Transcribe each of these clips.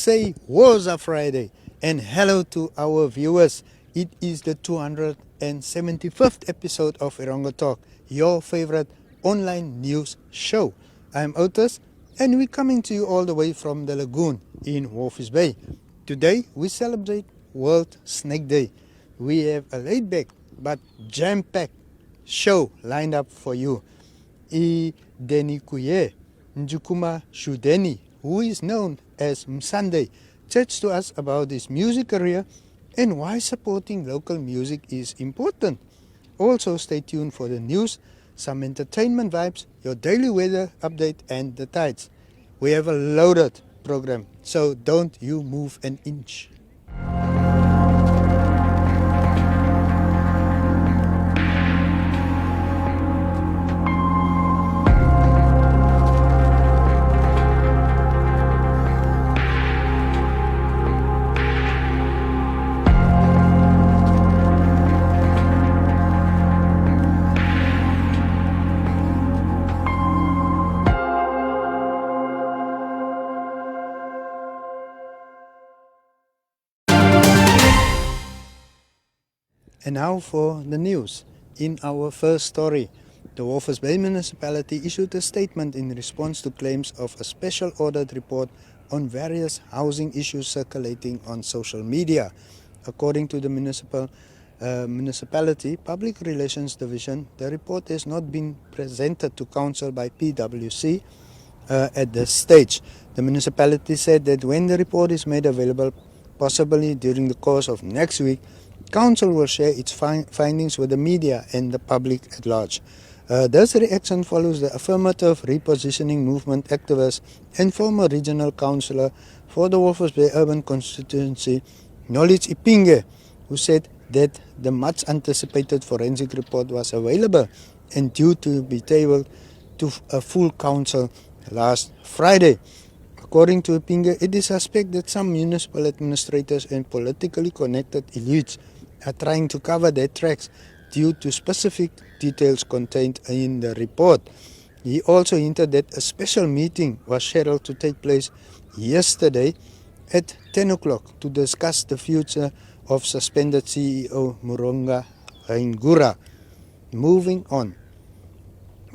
say Woza Friday and hello to our viewers. It is the 275th episode of Erongo Talk, your favorite online news show. I'm Otis and we're coming to you all the way from the lagoon in Walvis Bay. Today we celebrate World Snake Day. We have a laid-back but jam-packed show lined up for you. Indenikuye Ndjukuma Shuudeni, who is known as Msunday, chats to us about his music career and why supporting local music is important. Also stay tuned for the news, some entertainment vibes, your daily weather update and the tides. We have a loaded program, so don't you move an inch. And now for the news. In our first story, the Walvis Bay municipality issued a statement in response to claims of a special audit report on various housing issues circulating on social media. According to the municipality Public Relations Division, the report has not been presented to Council by PwC at this stage. The municipality said that when the report is made available, possibly during the course of next week, Council will share its findings with the media and the public at large. This reaction follows the affirmative repositioning movement activist and former regional councillor for the Walvis Bay Urban Constituency, Knowledge Ipinge, who said that the much anticipated forensic report was available and due to be tabled to a full council last Friday. According to Ipinge, it is suspect that some municipal administrators and politically connected elites are trying to cover their tracks due to specific details contained in the report. He also hinted that a special meeting was scheduled to take place yesterday at 10 o'clock to discuss the future of suspended CEO Muronga Haingura. Moving on.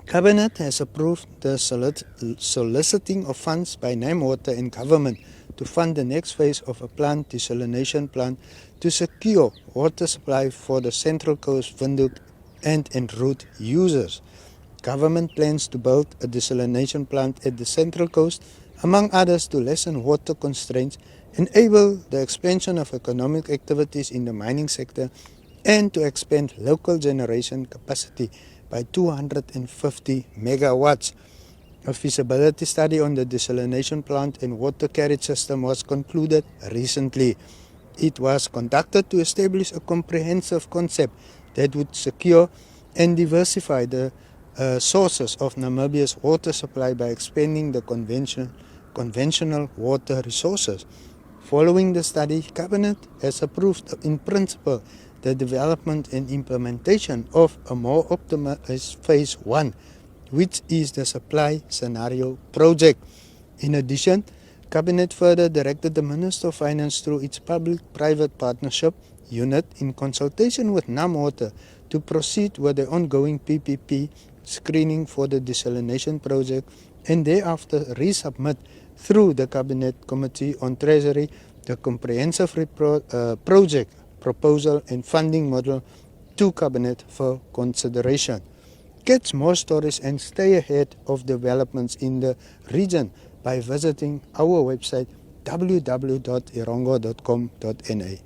Cabinet has approved the soliciting of funds by NamWater and government to fund the next phase of a plant desalination plant to secure water supply for the Central Coast, Windhoek and en route users. Government plans to build a desalination plant at the Central Coast, among others to lessen water constraints, enable the expansion of economic activities in the mining sector and to expand local generation capacity by 250 megawatts. A feasibility study on the desalination plant and water carriage system was concluded recently. It was conducted to establish a comprehensive concept that would secure and diversify the sources of Namibia's water supply by expanding the conventional water resources. Following the study, Cabinet has approved in principle the development and implementation of a more optimized Phase 1, which is the supply scenario project. In addition, Cabinet further directed the Minister of Finance through its public-private partnership unit in consultation with NamWater to proceed with the ongoing PPP screening for the desalination project and thereafter resubmit through the Cabinet Committee on Treasury the comprehensive project proposal and funding model to Cabinet for consideration. Catch more stories and stay ahead of developments in the region by visiting our website www.erongo.com.na.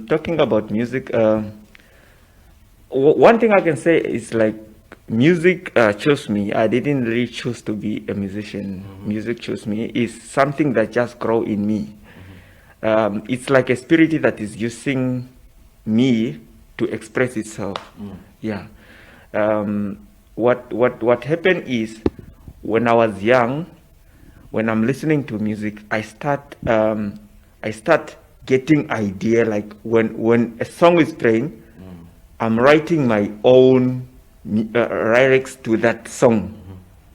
talking about music, one thing I can say is like music chose me. I didn't really choose to be a musician. Music chose me. It's something that just grow in me. It's like a spirit that is using me to express itself. Yeah. What happened is when I was young, when I'm listening to music, I start getting idea, like when a song is playing, I'm writing my own lyrics to that song.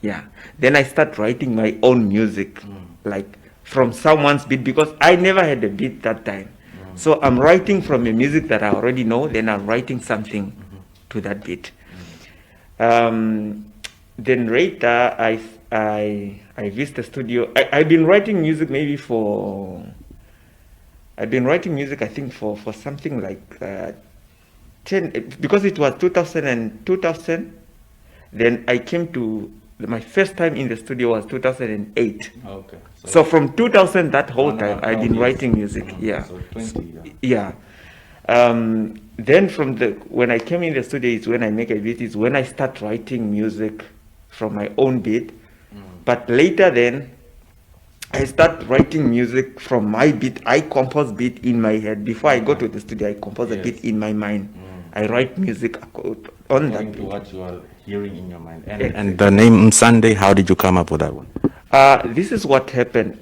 Yeah. Then I start writing my own music, like from someone's beat, because I never had a beat that time. So I'm writing from a music that I already know, then I'm writing something to that beat. Then later I visit the studio. I've been writing music I think for something like 10, because it was 2000. Then I came to, my first time in the studio was 2008. Okay. So from 2000, that whole time I've been writing music. Yeah. So 20. Yeah. Then when I came in the studio is when I make a beat, is when I start writing music from my own beat. But later then, I start writing music from my beat. I compose beat in my head. Before I go to the studio, I compose a beat in my mind. I write music on that beat. To what you are hearing in your mind. And the name Msunday, how did you come up with that one? This is what happened.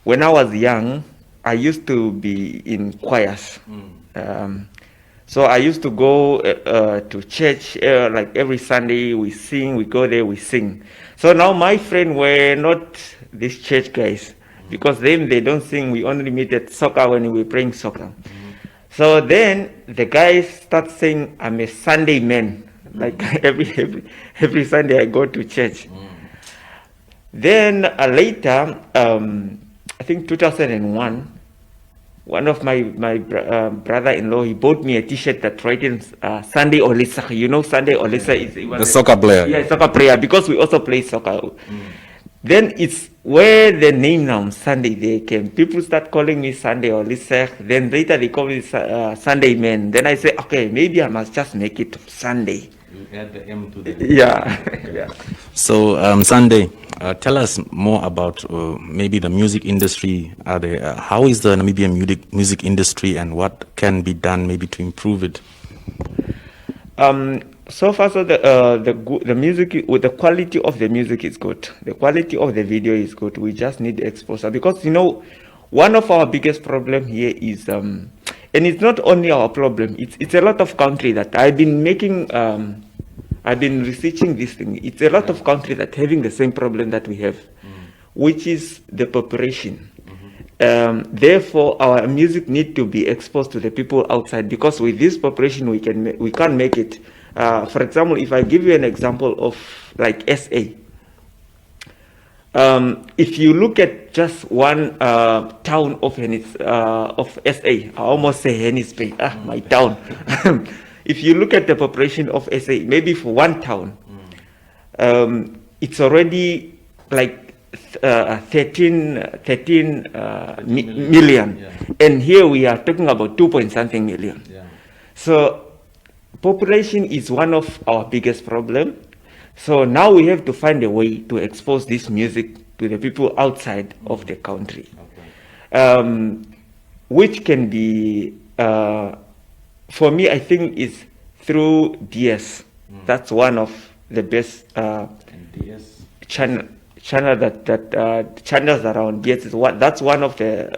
When I was young, I used to be in choirs. So I used to go to church like every Sunday. We sing, we go there, we sing. So now my friends were not these church guys, because then they don't sing. We only meet at soccer when we're playing soccer. So then the guys start saying, I'm a Sunday man. Like every Sunday I go to church. Then later, I think 2001, one of my brother-in-law, he bought me a T-shirt that written Sunday Olisa. You know Sunday Olisa is the soccer player. Yeah, soccer player, because we also play soccer. Then it's where the name now Sunday they came. People start calling me Sunday Olisa. Then later they call me Sunday Man. Then I say, okay, maybe I must just make it Sunday. You add the M to the yeah. Yeah. So Sunday, tell us more about maybe the music industry. How is the Namibian music industry, and what can be done maybe to improve it? So far, so the music, with the quality of the music is good. The quality of the video is good. We just need exposure, because one of our biggest problem here is, and it's not only our problem. It's a lot of country that I've been making. I've been researching this thing. It's a lot of country that having the same problem that we have, which is the population. Therefore, our music need to be exposed to the people outside, because with this population we can't make it. For example, if I give you an example of like SA, if you look at just one town of SA, I almost say Henties Bay, my town. If you look at the population of SA, maybe for one town, it's already like 13 million. Yeah. And here we are talking about 2-point-something million. Yeah. So population is one of our biggest problem. So now we have to find a way to expose this music to the people outside of the country. Okay. Which can be, for me, I think is through DS. That's one of the best channels that are on DS. That's one of the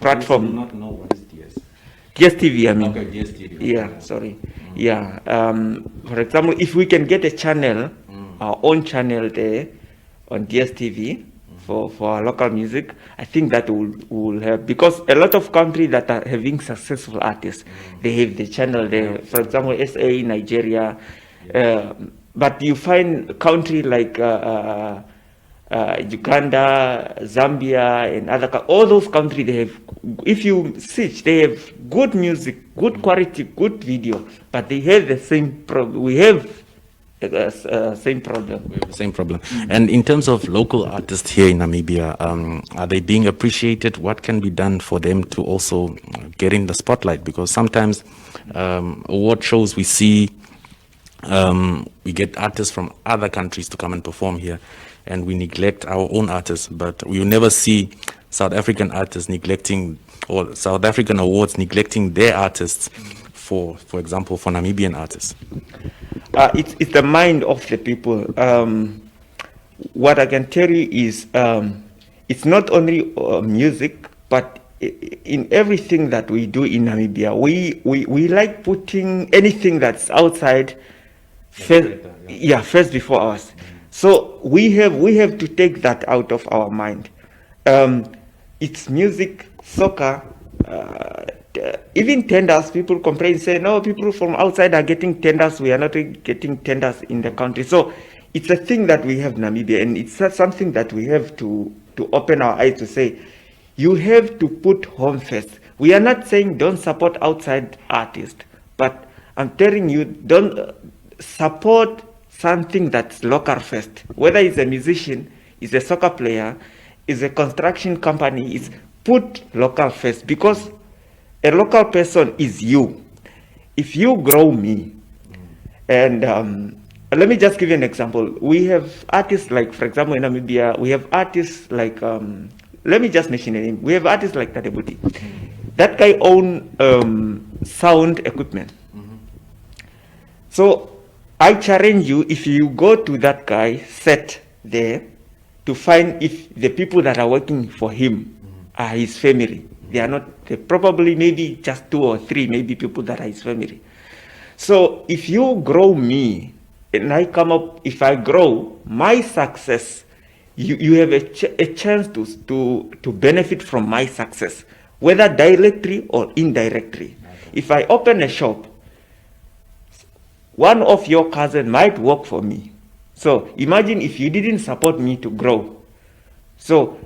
platform. I do not know what is DS. DSTV, I mean. Okay, DSTV. Yeah, sorry. Yeah. For example, if we can get a channel, our own channel there on DSTV for our local music, I think that will help, because a lot of countries that are having successful artists, they have the channel there. For example, SA, Nigeria, but you find a country like Uganda, Zambia, and all those countries, they have, if you search, they have good music, good quality, good video, but they have the same problem. We have same problem. We have the same problem. And in terms of local artists here in Namibia, are they being appreciated? What can be done for them to also get in the spotlight? Because sometimes award shows we see, we get artists from other countries to come and perform here, and we neglect our own artists, but we will never see South African artists neglecting, or South African awards neglecting their artists, for example, for Namibian artists. It's the mind of the people. What I can tell you is it's not only music, but in everything that we do in Namibia, we like putting anything that's outside first before us. So we have to take that out of our mind. It's music, soccer, even tenders. People complain, say, no, people from outside are getting tenders. We are not getting tenders in the country. So it's a thing that we have in Namibia, and it's something that we have to open our eyes to say, you have to put home first. We are not saying don't support outside artists, but I'm telling you, don't support something that's local first. Whether it's a musician, is a soccer player, is a construction company, is put local first, because a local person is you. If you grow me, and let me just give you an example. We have artists like, for example, in Namibia, we have artists like, let me just mention a name. We have artists like Tadebuti. That guy owns sound equipment. So I challenge you, if you go to that guy set there, to find if the people that are working for him are his family. They are not, they probably maybe just 2 or 3 maybe people that are his family. So if you grow me, and I come up, if I grow, my success, you have a chance to benefit from my success, whether directly or indirectly. If I open a shop, one of your cousins might work for me. So imagine if you didn't support me to grow. So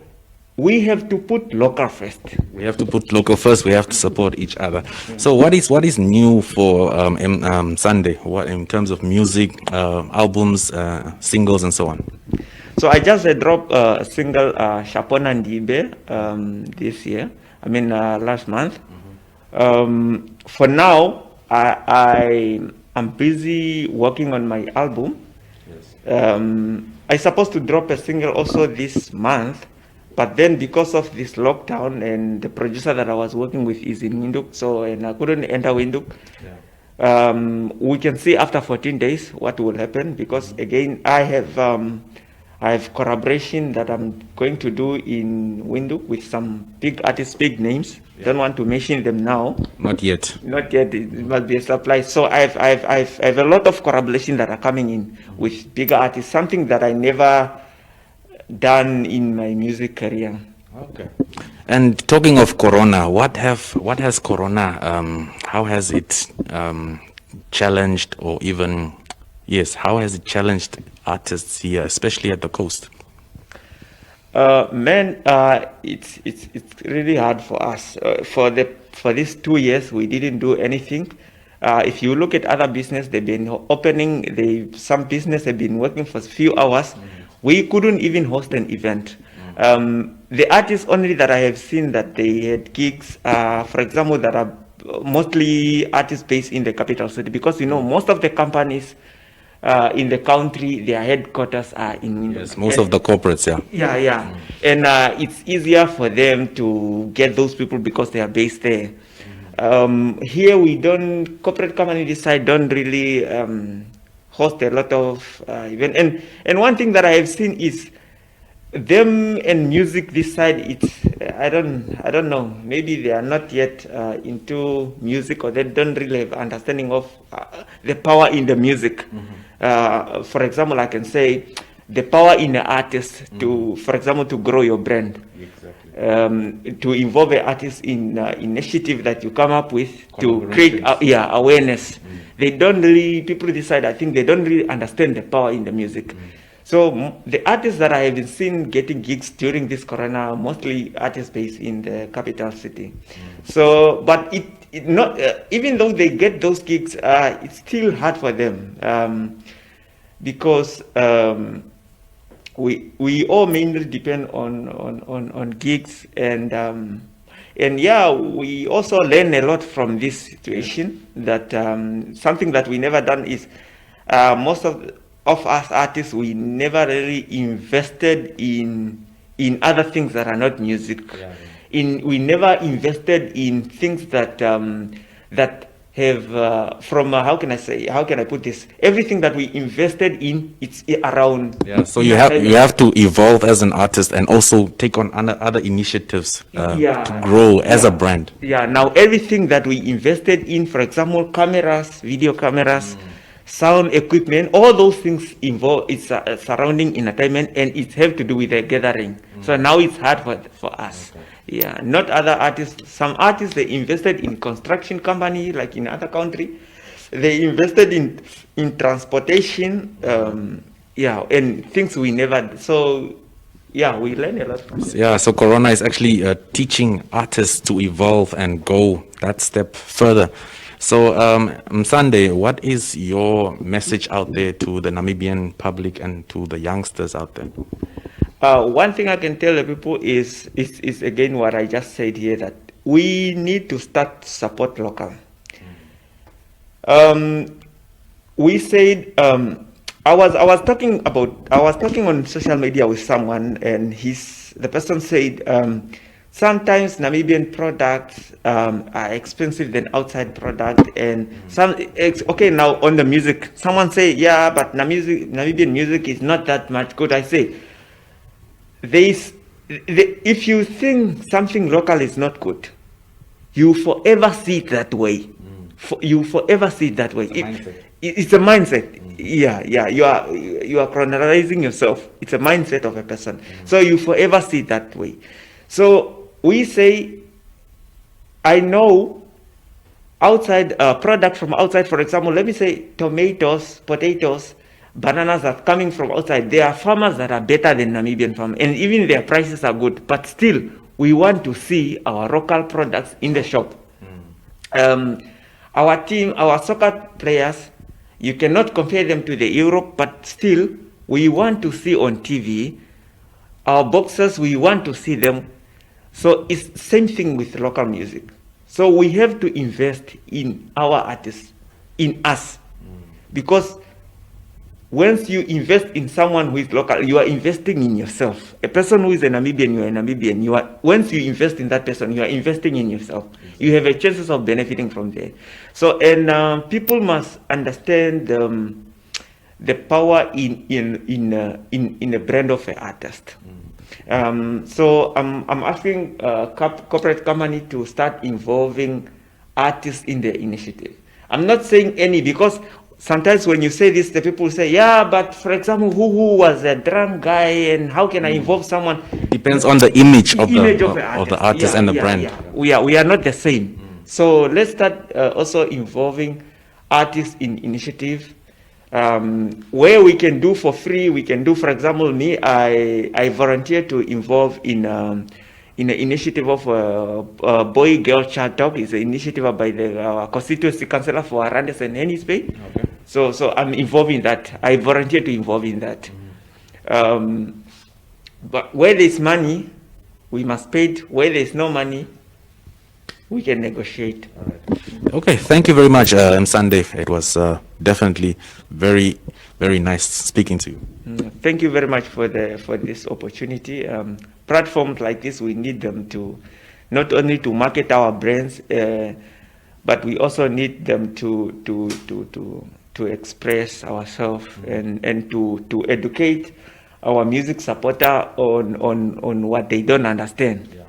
we have to put local first. We have to put local first. We have to support each other. So what is new for Msunday? What in terms of music, albums, singles, and so on? So I just dropped a single, Shapona Ndibe, this year. I mean last month. For now, I'm busy working on my album. I supposed to drop a single also this month. But then because of this lockdown, and the producer that I was working with is in Windhoek, so and I couldn't enter Windhoek. We can see after 14 days what will happen, because again I have collaboration that I'm going to do in Windhoek with some big artists, big names. Don't want to mention them now. Not yet. Not yet. It must be a surprise. So I have a lot of collaboration that are coming in with bigger artists. Something that I never done in my music career. Okay. And talking of Corona, what has Corona? How has it challenged, or even how has it challenged artists here, especially at the coast? It's really hard for us. For these 2 years, we didn't do anything. If you look at other business, they've been opening. Some business have been working for a few hours. We couldn't even host an event. The artists only that I have seen that they had gigs, for example, that are mostly artists based in the capital city, because most of the companies in the country, their headquarters are in Windhoek. Yes, most of the corporates, and it's easier for them to get those people because they are based there. Here we don't, corporate company this side don't really host a lot of events. And one thing that I have seen is them and music this side, it's I don't know, maybe they are not yet into music, or they don't really have understanding of the power in the music. For example, I can say the power in the artist to, for example, to grow your brand. To involve an artist in initiative that you come up with to create awareness. They don't really, people decide, I think they don't really understand the power in the music. So the artists that I have been seen getting gigs during this corona are mostly artists based in the capital city. So, but it not even though they get those gigs, it's still hard for them. because we all mainly depend on gigs, and yeah, we also learn a lot from this situation. That something that we never done is most of us artists, we never really invested in other things that are not music. We never invested in things that that have from how can I put this? Everything that we invested in, it's around. Yeah. So you have to evolve as an artist and also take on other initiatives to grow as a brand. Yeah. Now everything that we invested in, for example, cameras, video cameras, sound equipment, all those things involve it's surrounding entertainment, and it have to do with the gathering. So now it's hard for us. Okay. Yeah, not other artists. Some artists, they invested in construction company, like in other country. They invested in transportation, and things we never. So yeah, we learn a lot from it. Yeah, so Corona is actually teaching artists to evolve and go that step further. So Msunday, what is your message out there to the Namibian public and to the youngsters out there? One thing I can tell the people is again what I just said here, that we need to start to support local. We said I was talking on social media with someone, and the person said sometimes Namibian products are expensive than outside product, and now on the music, someone say, yeah, but Namibian music is not that much good. I say, if you think something local is not good, you forever see it that way. You forever see it that way. It's a mindset. Yeah. You are chronologizing yourself. It's a mindset of a person. So you forever see it that way. So we say, I know outside product from outside, for example, let me say tomatoes, potatoes, bananas are coming from outside. There are farmers that are better than Namibian farmers, and even their prices are good. But still, we want to see our local products in the shop. Our team, our soccer players, you cannot compare them to the Europe, but still, we want to see on TV. Our boxers, we want to see them. So it's the same thing with local music. So we have to invest in our artists, in us, because once you invest in someone who is local, you are investing in yourself. A person who is a Namibian, you are a Namibian. Once you invest in that person, you are investing in yourself. You have a chances of benefiting from there. So, and people must understand the power in a brand of an artist. So I'm asking corporate company to start involving artists in the initiative. I'm not saying any, because sometimes when you say this, the people say, yeah, but for example, who was a drunk guy, and how can I involve someone? Depends on the image of the artist and the brand. Yeah. We are not the same. So let's start also involving artists in initiative. Where we can do for free, we can do. For example, me, I volunteer to involve in an initiative of Boy Girl Child Talk. It's an initiative by the constituency councillor for Henties and Henties Bay. Okay. So I'm involved in that. I volunteer to involve in that. But where there's money, we must pay it. Where there's no money, we can negotiate. All right. Okay, thank you very much, Msunday. It was definitely very, very nice speaking to you. Thank you very much for this opportunity. Platforms like this, we need them to not only to market our brands, but we also need them to express ourselves and to educate our music supporter on what they don't understand. Yeah.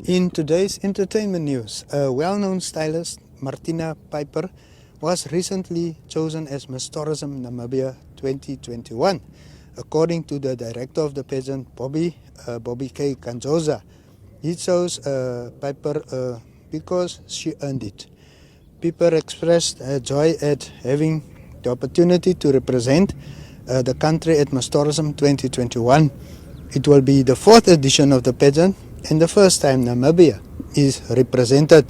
In today's entertainment news, a well-known stylist, Martina Piper, was recently chosen as Miss Tourism Namibia 2021, according to the director of the pageant, Bobby K. Kanzoza. He chose Piper because she earned it. people expressed joy at having the opportunity to represent the country at Miss Tourism 2021. It will be the 4th edition of the pageant and the first time Namibia is represented.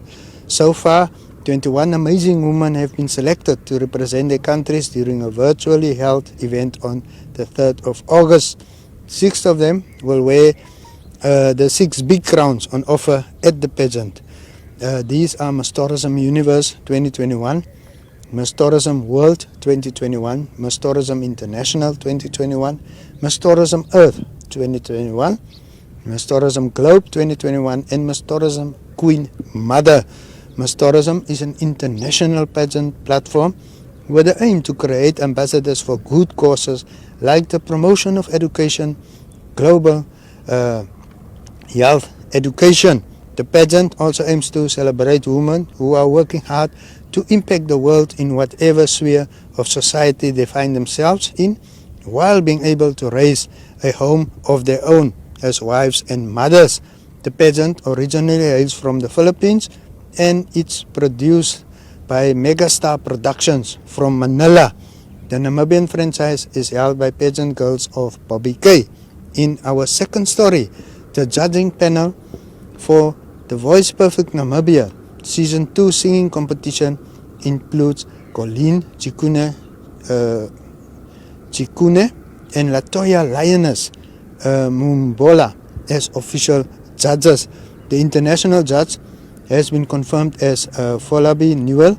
So far, 21 amazing women have been selected to represent their countries during a virtually held event on the 3rd of August. 6 of them will wear the 6 big crowns on offer at the pageant. These are Miss Tourism Universe 2021, Miss Tourism World 2021, Miss Tourism International 2021, Miss Tourism Earth 2021, Miss Tourism Globe 2021, and Miss Tourism Queen Mother. Miss Tourism is an international pageant platform with the aim to create ambassadors for good causes like the promotion of education, global health education. The pageant also aims to celebrate women who are working hard to impact the world in whatever sphere of society they find themselves in, while being able to raise a home of their own as wives and mothers. The pageant originally hails from the Philippines and it's produced by Megastar Productions from Manila. The Namibian franchise is held by pageant girls of Bobby K. In our second story, the judging panel for The Voice Perfect Namibia Season 2 singing competition includes Colleen Chikune and Latoya Lioness Mumbola as official judges. The international judge has been confirmed as Folabi Newell,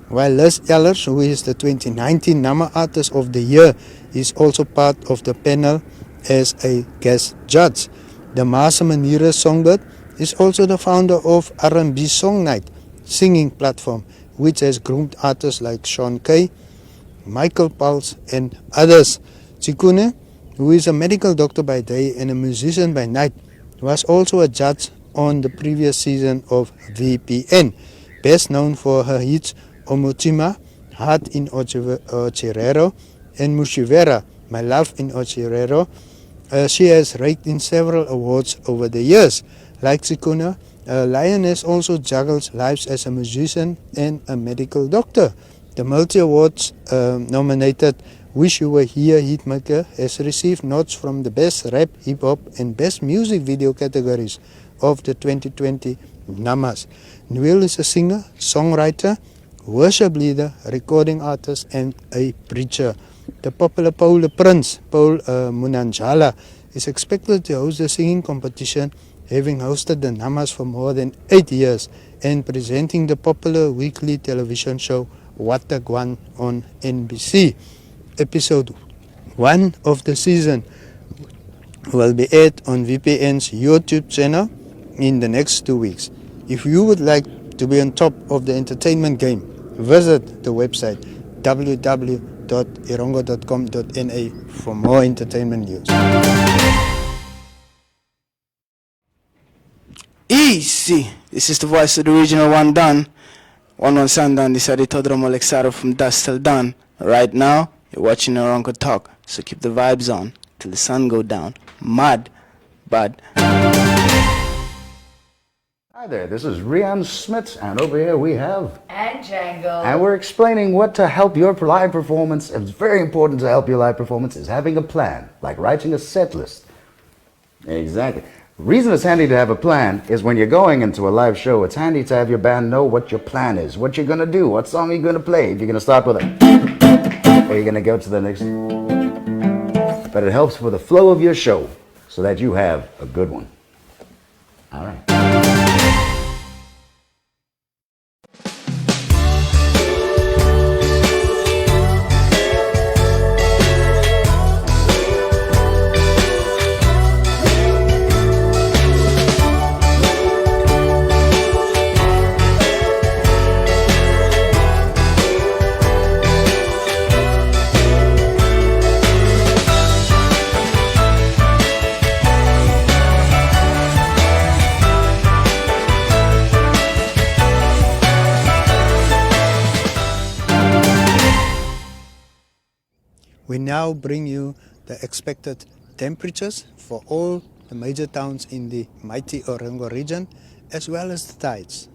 while Les Ellers, who is the 2019 Nama Artist of the Year, is also part of the panel as a guest judge. The Masa Manira Songbird is also the founder of R&B Song Night singing platform, which has groomed artists like Sean Kay, Michael Pulse and others. Chikune, who is a medical doctor by day and a musician by night, was also a judge on the previous season of VPN. Best known for her hits Omochima, Heart in Ochirero, and Mushivera, My Love in Ochirero. She has raked in several awards over the years. Like Chikune, Lioness also juggles lives as a musician and a medical doctor. The multi-awards nominated Wish You Were Here hitmaker has received nods from the Best Rap, Hip Hop and Best Music Video categories of the 2020 Namas. Newell is a singer, songwriter, worship leader, recording artist and a preacher. The popular Paul Prince, Paul Munanjala, is expected to host the singing competition, having hosted the Namas for more than 8 years and presenting the popular weekly television show Watagwan on NBC. Episode 1 of the season will be aired on VPN's YouTube channel in the next 2 weeks. If you would like to be on top of the entertainment game, visit the website www.erongo.com.na for more entertainment news. Easy! This is the voice of the original one done. One sundown, this is the Todromo Alexaro from dusk till dawn. Right now, you're watching Erongo talk, so keep the vibes on till the sun go down. Mad, bud. Hi there, this is Rian Smits, and over here we have... And Django. And we're explaining what to help your live performance. It's very important to help your live performance is having a plan, like writing a set list. Exactly. The reason it's handy to have a plan is when you're going into a live show, it's handy to have your band know what your plan is, what you're going to do, what song you're going to play. If you're going to start with a... or you're going to go to the next... But it helps with the flow of your show so that you have a good one. All right. We now bring you the expected temperatures for all the major towns in the mighty Erongo region, as well as the tides.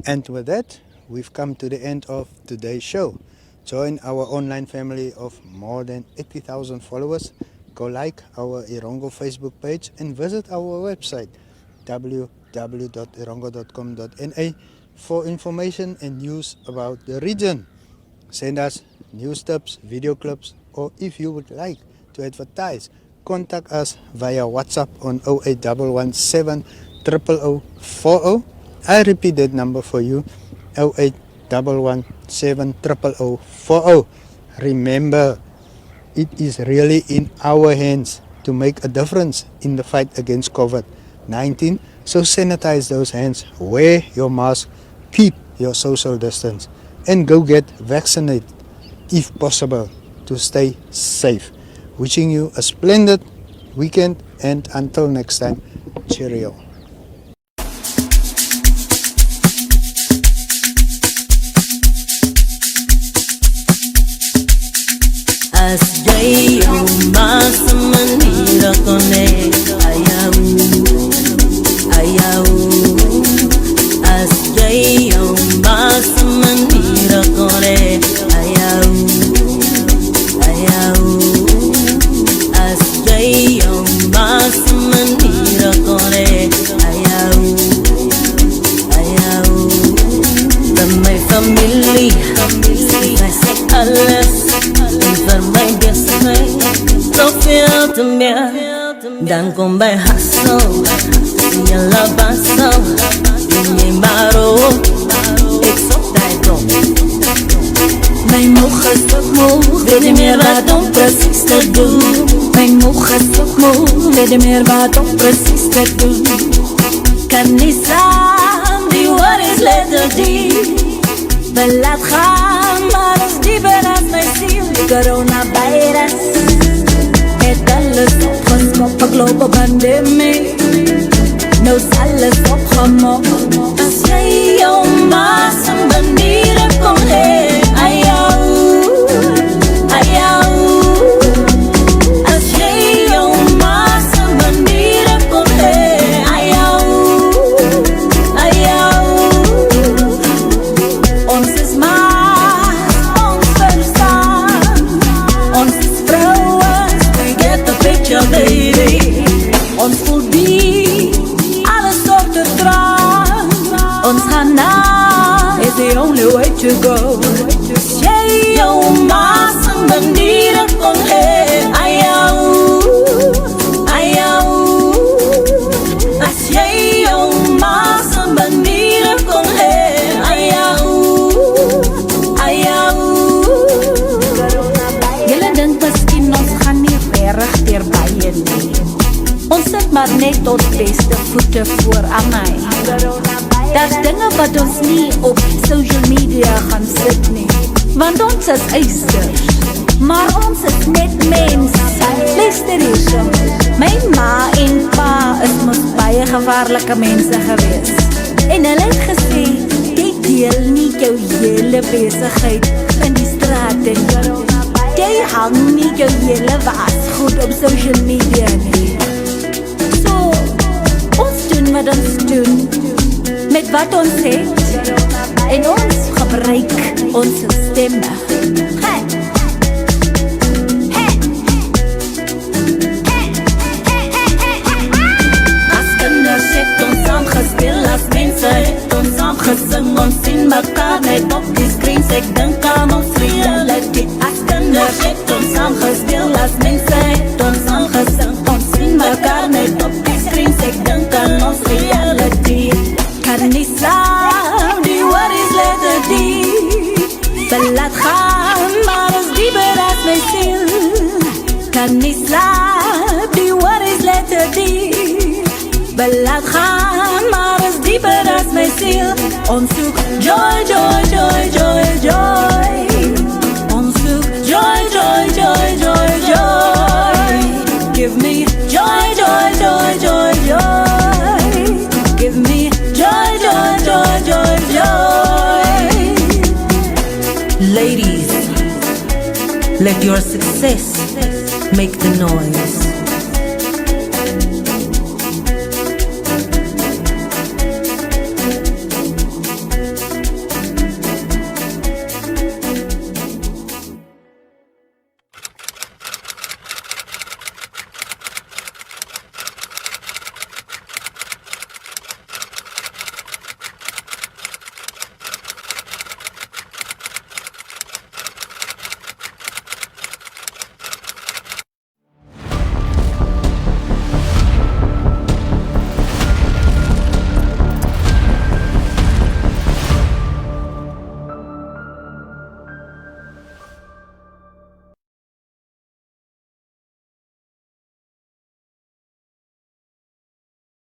And with that, we've come to the end of today's show. Join our online family of more than 80,000 followers. Go like our Erongo Facebook page and visit our website www.erongo.com.na for information and news about the region. Send us news tips, video clips, or if you would like to advertise, contact us via WhatsApp on 08117 00040. I repeat that number for you, 08117 00040. Remember, it is really in our hands to make a difference in the fight against COVID-19. So sanitize those hands, wear your mask, keep your social distance, and go get vaccinated if possible to stay safe. Wishing you a splendid weekend, and until next time, cheerio. As jai mas manira kone ayau ayau as jai mas manira kone ayau ayau as jai mas manira kone ayau ayau my family alles vir my bestfriend soveel te meer dan kom by hustle jy la basel jy maro ek sop die dom my moeg is ook moeg weet nie meer wat om precies te doen my moeg is ook moeg weet nie meer wat om precies te doen kan nie saam die woord is letterty laat gaan, maar is dieper as my ziel. Die coronavirus het alles opgeskopt, een global pandemie. Nou is alles opgemok. As jy jou maas en manieren kon heen, aan jou, aan jou. As jy jou maas en manieren kon heen, aan jou, aan jou. Ons is maar, ons verstaan. Ons is vrouwens, we get the picture baby. Ons voel die, alles op te draan. Ons gaan na, is the only way to go. Jy jou maas en manieren kon heen, aan jou, aan jou. As jy jou maas en manieren kon heen, aan jou. Julle dink miskien ons gaan nie verrig deur baie nie. Ons sit maar net tot beste voete voor aan my. Daar's dinge wat ons nie op social media gaan sit nie, want ons is eisters, maar ons is net mens. Luister hierso, my ma en pa is mos baie gevaarlike mense gewees, en hulle het gesê deel nie jou hele besigheid in die straat en jy hang nie jou hele was goed op social media nie. So, ons doen wat ons doen, met wat ons het, en ons gebruik ons stemme. Hey! As kinders het ons saamgespeel, as mense het ons saamgesing, ons sien mekaar net op die screens, ek dink aan ons reality. As kinders het ons saamgespeel, as mense het ons saamgesing, ons sien mekaar net op die screens, ek dink aan ons reality. Kan nie saam, die woord is letterty. Laat gaan, maar is dieper as my ziel. Kan nie slaap, die woord is letterty. Laat gaan, maar is dieper as my ziel. Ons zoek joy, joy, joy, joy, joy. Ons zoek joy, joy, joy, joy, joy. Give me joy, joy, joy, joy, joy. Give me joy, joy, joy, joy, joy. Ladies, let your success make the noise.